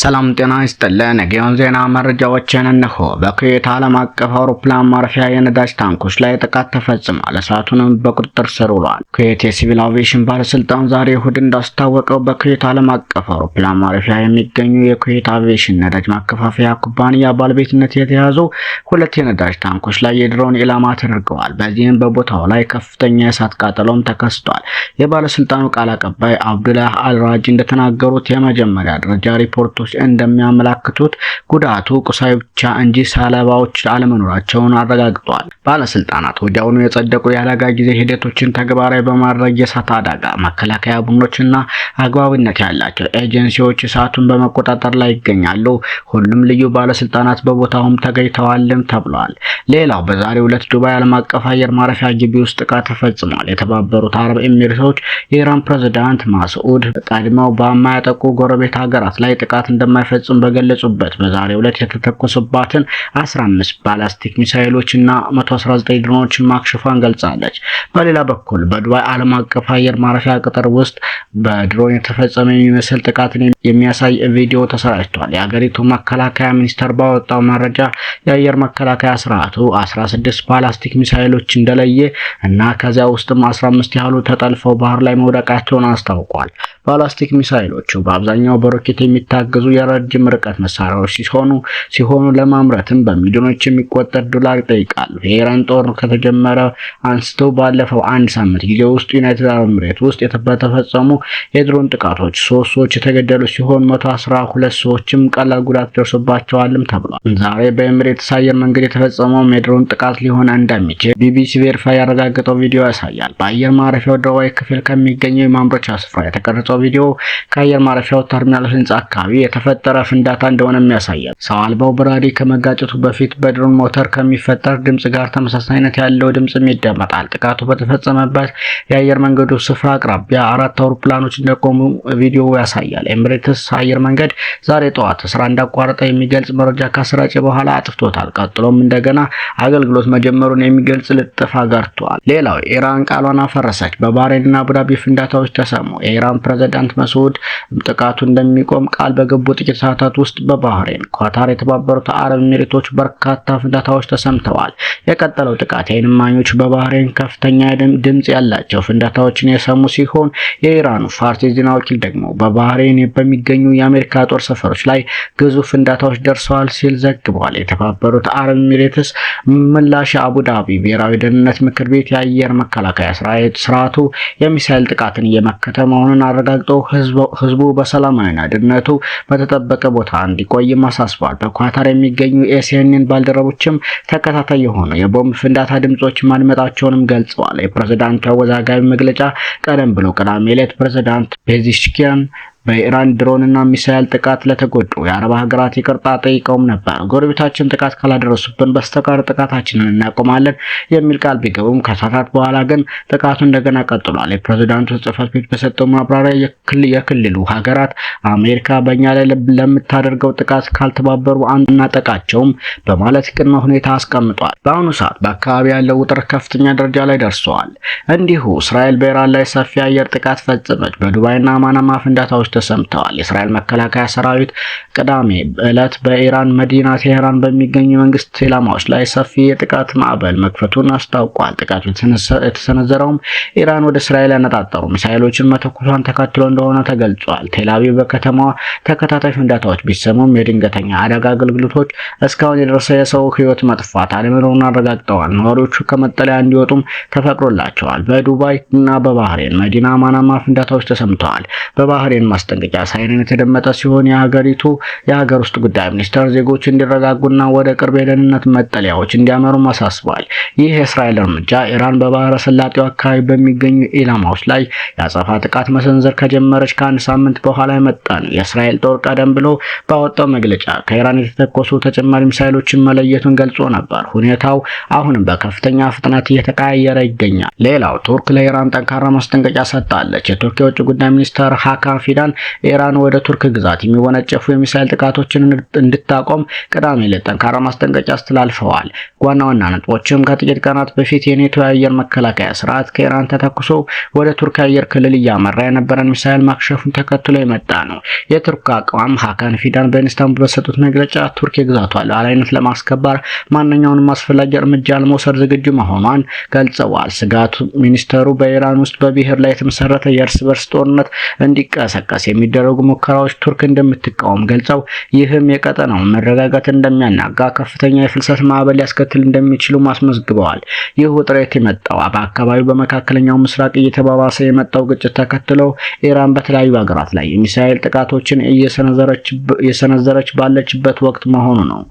ሰላም ጤና ይስጥልን። ጊዮን ዜና መረጃዎችን እነሆ። በኩዌት ዓለም አቀፍ አውሮፕላን ማረፊያ የነዳጅ ታንኮች ላይ ጥቃት ተፈጽሟል። እሳቱንም በቁጥጥር ስር ውሏል። ኩዌት የሲቪል አቪዬሽን ባለስልጣን ዛሬ እሁድ እንዳስታወቀው በኩዌት ዓለም አቀፍ አውሮፕላን ማረፊያ የሚገኙ የኩዌት አቪዬሽን ነዳጅ ማከፋፈያ ኩባንያ ባለቤትነት የተያዙ ሁለት የነዳጅ ታንኮች ላይ የድሮን ኢላማ ተደርገዋል። በዚህም በቦታው ላይ ከፍተኛ የእሳት ቃጠሎም ተከስቷል። የባለስልጣኑ ቃል አቀባይ አብዱላህ አልራጅ እንደተናገሩት የመጀመሪያ ደረጃ ሪፖርት እንደሚያመለክቱት ጉዳቱ ቁሳዊ ብቻ እንጂ ሰለባዎች አለመኖራቸውን አረጋግጠዋል። ባለስልጣናት ወዲያውኑ የጸደቁ የአደጋ ጊዜ ሂደቶችን ተግባራዊ በማድረግ የእሳት አደጋ መከላከያ ቡድኖችና አግባብነት ያላቸው ኤጀንሲዎች እሳቱን በመቆጣጠር ላይ ይገኛሉ። ሁሉም ልዩ ባለስልጣናት በቦታውም ተገኝተዋልም ተብሏል። ሌላው በዛሬው ዕለት ዱባይ ዓለም አቀፍ አየር ማረፊያ ግቢ ውስጥ ጥቃት ተፈጽሟል። የተባበሩት አረብ ኤሚሬቶች የኢራን ፕሬዝዳንት ማስዑድ ቀድመው በማያጠቁ ጎረቤት ሀገራት ላይ ጥቃት እንደማይፈጽም በገለጹበት በዛሬው ዕለት የተተኮሱባትን 15 ባላስቲክ ሚሳኤሎችና 119 ድሮኖችን ማክሸፏን ገልጻለች። በሌላ በኩል በዱባይ ዓለም አቀፍ አየር ማረፊያ ቅጥር ውስጥ በድሮን የተፈጸመ የሚመስል ጥቃትን የሚያሳይ ቪዲዮ ተሰራጭቷል። የሀገሪቱ መከላከያ ሚኒስቴር ባወጣው መረጃ የአየር መከላከያ ስርዓቱ 16 ባላስቲክ ሚሳኤሎች እንደለየ እና ከዚያ ውስጥም 15 ያህሉ ተጠልፈው ባህር ላይ መውደቃቸውን አስታውቋል። ባላስቲክ ሚሳኤሎቹ በአብዛኛው በሮኬት የሚታገዙ የረጅም ርቀት መሳሪያዎች ሲሆኑ ለማምረትም በሚሊዮኖች የሚቆጠር ዶላር ይጠይቃሉ። የኢራን ጦር ከተጀመረ አንስቶ ባለፈው አንድ ሳምንት ጊዜ ውስጥ ዩናይትድ አረብ ኤሚሬት ውስጥ የተፈጸሙ የድሮን ጥቃቶች 3 ሰዎች የተገደሉ ሲሆን 112 ሰዎችም ቀላል ጉዳት ደርሶባቸዋልም ተብሏል። ዛሬ በኤሚሬትስ አየር መንገድ የተፈጸመው የድሮን ጥቃት ሊሆን እንደሚችል ቢቢሲ ቬሪፋይ ያረጋገጠው ቪዲዮ ያሳያል። በአየር ማረፊያው ደቡባዊ ክፍል ከሚገኘው የማምረቻ ስፍራ የተቀረጸው ቪዲዮ ከአየር ማረፊያው ተርሚናል ህንጻ አካባቢ የተፈጠረ ፍንዳታ እንደሆነ ያሳያል። ሰው አልባው በራሪ ከመጋጨቱ በፊት በድሮን ሞተር ከሚፈጠር ድምጽ ጋር ተመሳሳይነት ያለው ድምጽም ይደመጣል። ጥቃቱ በተፈጸመበት የአየር መንገዱ ስፍራ አቅራቢያ 4 አውሮፕላኖች እንደቆሙ ቪዲዮ ያሳያል። ኤሚሬትስ አየር መንገድ ዛሬ ጠዋት ስራ እንዳቋረጠ የሚገልጽ መረጃ ካሰራጨ በኋላ አጥፍቶታል። ቀጥሎም እንደገና አገልግሎት መጀመሩን የሚገልጽ ልጥፍ አጋርቷል። ሌላው ኢራን ቃሏን አፈረሰች። በባህሬንና አቡዳቢ ፍንዳታዎች ተሰሙ። የኢራን ፕሬዝዳንት መስዑድ ጥቃቱ እንደሚቆም ቃል በገቡ ጥቂት ሰዓታት ውስጥ በባህሬን፣ ኳታር፣ የተባበሩት አረብ ኤሚሬቶች በርካታ ፍንዳታዎች ተሰምተዋል። የቀጠለው ጥቃት የዓይን እማኞች በባህሬን ከፍተኛ ድምጽ ያላቸው ፍንዳታዎችን የሰሙ ሲሆን የኢራኑ ፋርስ ዜና ወኪል ደግሞ በባህሬን በሚገኙ የአሜሪካ ጦር ሰፈሮች ላይ ግዙፍ ፍንዳታዎች ደርሰዋል ሲል ዘግቧል። የተባበሩት አረብ ኤሚሬትስ ምላሽ የአቡዳቢ ብሔራዊ ደህንነት ምክር ቤት የአየር መከላከያ ስርዓቱ የሚሳኤል ጥቃትን እየመከተ መሆኑን አረጋግጦ ህዝቡ በሰላማዊና ደህንነቱ በተጠበቀ ቦታ እንዲቆይም አሳስቧል። በኳታር የሚገኙ ኤሲኤንን ባልደረቦችም ተከታታይ የሆኑ የቦምብ ፍንዳታ ድምጾች ማድመጣቸውንም ገልጸዋል። የፕሬዝዳንቱ አወዛጋቢ መግለጫ ቀደም ብሎ ቅዳሜ ዕለት ፕሬዝዳንት ፔዚሽኪያን በኢራን ድሮንና ሚሳኤል ጥቃት ለተጎዱ የአረብ ሀገራት ይቅርታ ጠይቀውም ነበር። ጎረቤታችን ጥቃት ካላደረሱብን በስተቀር ጥቃታችንን እናቆማለን የሚል ቃል ቢገቡም ከሰዓታት በኋላ ግን ጥቃቱ እንደገና ቀጥሏል። የፕሬዝዳንቱ ጽሕፈት ቤት በሰጠው ማብራሪያ የክልሉ ሀገራት አሜሪካ በእኛ ላይ ለምታደርገው ጥቃት ካልተባበሩ አናጠቃቸውም በማለት ቅድመ ሁኔታ አስቀምጧል። በአሁኑ ሰዓት በአካባቢ ያለው ውጥረት ከፍተኛ ደረጃ ላይ ደርሷል። እንዲሁ እስራኤል በኢራን ላይ ሰፊ አየር ጥቃት ፈጸመች። በዱባይና ማናማ ፍንዳታዎች ተሰምተዋል። የእስራኤል መከላከያ ሰራዊት ቅዳሜ ዕለት በኢራን መዲና ቴህራን በሚገኙ መንግስት ኢላማዎች ላይ ሰፊ የጥቃት ማዕበል መክፈቱን አስታውቋል። ጥቃቱ የተሰነዘረውም ኢራን ወደ እስራኤል ያነጣጠሩ ሚሳኤሎችን መተኮሷን ተከትሎ እንደሆነ ተገልጿል። ቴልአቪቭ በከተማዋ ተከታታይ ፍንዳታዎች ቢሰሙም የድንገተኛ አደጋ አገልግሎቶች እስካሁን የደረሰ የሰው ህይወት መጥፋት አለመኖሩን አረጋግጠዋል። ነዋሪዎቹ ከመጠለያ እንዲወጡም ተፈቅዶላቸዋል። በዱባይ እና በባህሬን መዲና ማናማ ፍንዳታዎች ተሰምተዋል። በባህሬን ማስጠንቀቂያ ሳይረን የተደመጠ ሲሆን የሀገር ውስጥ ጉዳይ ሚኒስቴር ዜጎች እንዲረጋጉና ወደ ቅርብ የደህንነት መጠለያዎች እንዲያመሩ አሳስቧል። ይህ የእስራኤል እርምጃ ኢራን በባህረ ሰላጤው አካባቢ በሚገኙ ኢላማዎች ላይ የአጸፋ ጥቃት መሰንዘር ከጀመረች ከአንድ ሳምንት በኋላ የመጣ ነው። የእስራኤል ጦር ቀደም ብሎ ባወጣው መግለጫ ከኢራን የተተኮሱ ተጨማሪ ሚሳኤሎችን መለየቱን ገልጾ ነበር። ሁኔታው አሁንም በከፍተኛ ፍጥነት እየተቀያየረ ይገኛል። ሌላው ቱርክ ለኢራን ጠንካራ ማስጠንቀቂያ ሰጥታለች። የቱርክ የውጭ ጉዳይ ሚኒስትር ሃካን ፊዳን ቴህራን ኢራን ወደ ቱርክ ግዛት የሚወነጨፉ የሚሳኤል ጥቃቶችን እንድታቆም ቅዳሜ ዕለት ጠንካራ ማስጠንቀቂያ አስተላልፈዋል። ዋና ዋና ነጥቦችም ከጥቂት ቀናት በፊት የኔቶ የአየር መከላከያ ስርዓት ከኢራን ተተኩሶ ወደ ቱርክ አየር ክልል እያመራ የነበረን ሚሳኤል ማክሸፉን ተከትሎ የመጣ ነው። የቱርክ አቋም ሀካን ፊዳን በኢስታንቡል በሰጡት መግለጫ ቱርክ የግዛቷን ሉዓላዊነት ለማስከበር ማንኛውንም አስፈላጊ እርምጃ ለመውሰድ ዝግጁ መሆኗን ገልጸዋል። ስጋቱ ሚኒስተሩ በኢራን ውስጥ በብሔር ላይ የተመሰረተ የእርስ በርስ ጦርነት እንዲቀሰቀስ የሚደረጉ ሙከራዎች ቱርክ እንደምትቃወም ገልጸው ይህም የቀጠናውን መረጋጋት እንደሚያናጋ ከፍተኛ የፍልሰት ማዕበል ሊያስከትል እንደሚችሉ አስመዝግበዋል። ይህ ውጥረት የመጣው በአካባቢው በመካከለኛው ምስራቅ እየተባባሰ የመጣው ግጭት ተከትሎ ኢራን በተለያዩ ሀገራት ላይ የሚሳኤል ጥቃቶችን እየሰነዘረች ባለችበት ወቅት መሆኑ ነው።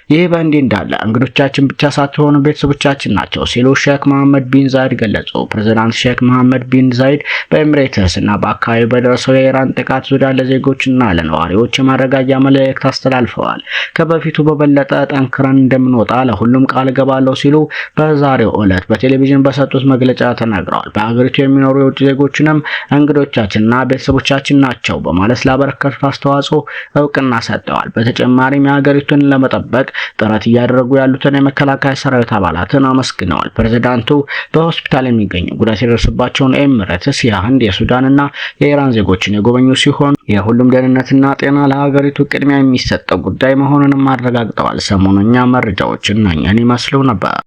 ይህ በእንዲህ እንዳለ እንግዶቻችን ብቻ ሳትሆኑ ቤተሰቦቻችን ናቸው ሲሉ ሼክ መሐመድ ቢን ዛይድ ገለጹ። ፕሬዝዳንት ሼክ መሐመድ ቢን ዛይድ በኤምሬትስ እና በአካባቢው በደረሰው የኢራን ጥቃት ዙሪያ ለዜጎችና ለነዋሪዎች የማረጋጊያ መልእክት አስተላልፈዋል። ከበፊቱ በበለጠ ጠንክረን እንደምንወጣ ለሁሉም ቃል ገባለሁ ሲሉ በዛሬው ዕለት በቴሌቪዥን በሰጡት መግለጫ ተናግረዋል። በሀገሪቱ የሚኖሩ የውጭ ዜጎችንም እንግዶቻችንና ቤተሰቦቻችን ናቸው በማለት ላበረከቱት አስተዋጽኦ እውቅና ሰጥተዋል። በተጨማሪም የሀገሪቱን ለመጠበቅ ጥረት እያደረጉ ያሉትን የመከላከያ ሰራዊት አባላትን አመስግነዋል። ፕሬዝዳንቱ በሆስፒታል የሚገኙ ጉዳት የደረሰባቸውን ኤምሬትስ፣ የህንድ፣ የሱዳንና የኢራን ዜጎችን የጎበኙ ሲሆን የሁሉም ደህንነትና ጤና ለሀገሪቱ ቅድሚያ የሚሰጠው ጉዳይ መሆኑንም አረጋግጠዋል። ሰሞኑኛ መረጃዎችን እኛን ይመስሉ ነበር።